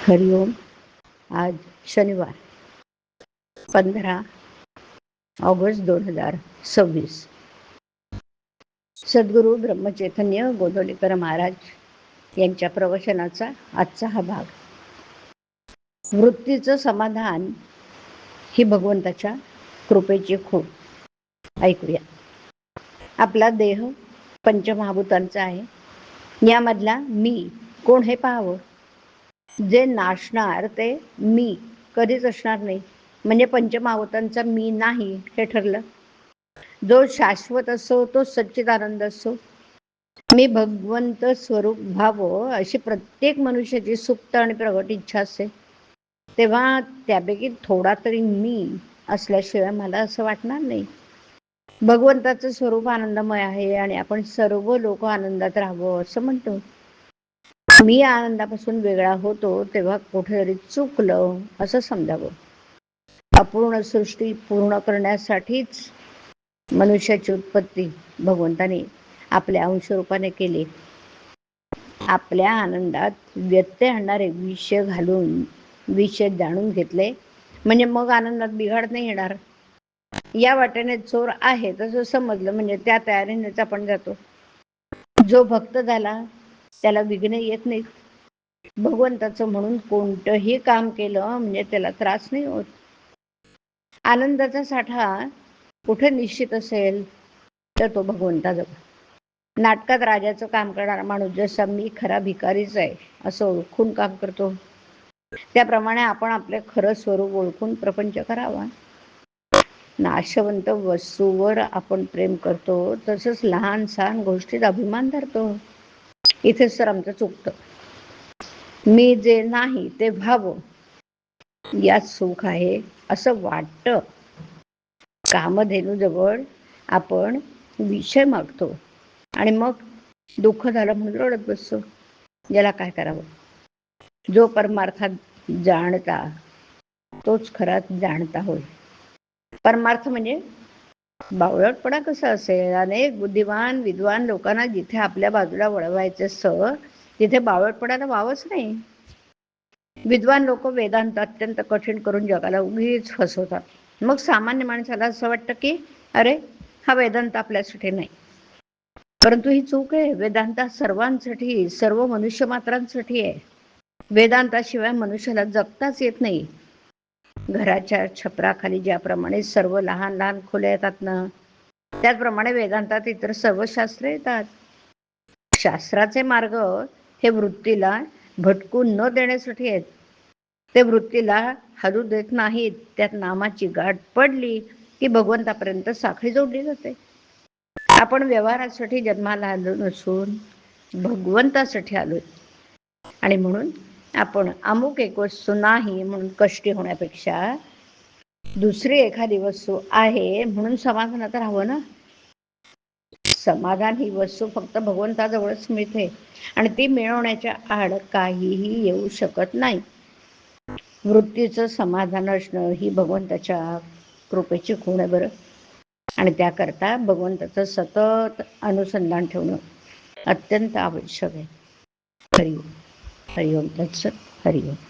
हरिओम. आज शनिवार 15 ऑगस्ट 2026. सद्गुरू ब्रह्मचैतन्य गोंदवलेकर महाराज यांच्या प्रवचनाचा आजचा हा भाग. वृत्तीचं समाधान ही भगवंताच्या कृपेची खूण. ऐकूया. आपला देह पंचमहाभूतांचा आहे. यामधला मी कोण हे पाहावं. जे नाशणार ते मी कधीच असणार नाही, म्हणजे पंचमहाभूतांचा मी नाही हे ठरलं. जो शाश्वत असो तो सच्चिदानंद असो. मी भगवंत स्वरूप व्हावं अशी प्रत्येक मनुष्याची सुप्त आणि प्रगट इच्छा असते. तेव्हा त्यापैकी थोडा तरी मी असल्याशिवाय मला असं वाटणार नाही. भगवंताचं स्वरूप आनंदमय आहे आणि आपण सर्व लोक आनंदात राहावं असं म्हणतो. मी आनंदापासून वेगळा होतो तेव्हा कुठेतरी चुकलं असं समजावं. अपूर्ण सृष्टी पूर्ण करण्यासाठीच मनुष्याची उत्पत्ती भगवंताने आपल्या अंशरूपाने केली. आपल्या आनंदात व्यत्यय आणणारे विषय घालून विषय जाणून घेतले म्हणजे मग आनंदात बिघाड नाही येणार. या वाटेने चोर आहे तसं समजलं म्हणजे त्या तयारीनेच आपण जातो. जो भक्त झाला त्याला विघ्न येत नाहीत. भगवंताचं म्हणून कोणतंही काम केलं म्हणजे त्याला त्रास नाही होत. आनंदाचा साठा कुठे निश्चित असेल तर तो भगवंताजवळ. नाटकात राजाचं काम करणारा माणूस जसा मी खरा भिकारीच आहे असं ओळखून काम करतो, त्याप्रमाणे आपण आपले खरं स्वरूप ओळखून प्रपंच करावा. नाशवंत वस्तूवर आपण प्रेम करतो तसंच लहान सहान गोष्टीत अभिमान धरतो. इथेच तर आमचं चुकतं. मी जे नाही ते व्हावं यात सुख आहे असं वाटतं. कामधेनूजवळ आपण विषय मागतो आणि मग दुःख झालं म्हणून रडत बसतो. याला काय करावं. जो परमार्थात जाणता तोच खरात जाणता होय. परमार्थ म्हणजे बावळटपणा कसा असेल. अनेक बुद्धिमान विद्वान लोकांना जिथे आपल्या बाजूला वळवायचं असतं तिथे बावळटपणाला वावच नाही. विद्वान लोक वेदांत अत्यंत कठीण करून जगाला उगीच फसवतात. मग सामान्य माणसाला असं वाटतं की अरे हा वेदांत आपल्यासाठी नाही. परंतु ही चूक आहे. वेदांत सर्वांसाठी, सर्व मनुष्य मात्रांसाठी आहे. वेदांताशिवाय मनुष्याला जगताच येत नाही. घराच्या छपराखाली ज्याप्रमाणे सर्व लहान लहान खोल्या येतात ना, त्याचप्रमाणे वेदांतात इतर सर्व शास्त्र येतात. शास्त्राचे मार्ग हे वृत्तीला भटकू न देण्यासाठी आहेत. ते वृत्तीला हलू देत नाहीत. त्यात नामाची गाठ पडली की भगवंतापर्यंत साखळी जोडली जाते. आपण व्यवहारासाठी जन्माला आलो नसून भगवंतासाठी आलोय. आणि म्हणून आपण अमुक एक वस्तू नाही म्हणून कष्टी होण्यापेक्षा दुसरी एखादी वस्तू आहे म्हणून समाधानात राहावं ना. समाधान ही वस्तू फक्त भगवंताजवळच मिळते आणि ती मिळवण्याच्या आड काहीही येऊ शकत नाही. वृत्तीचं समाधान असणं ही भगवंताच्या कृपेची खूण आहे बरं. आणि त्याकरता भगवंताचं सतत अनुसंधान ठेवणं अत्यंत आवश्यक आहे. हरिओम. हरिओम तत्सत. हरिओम.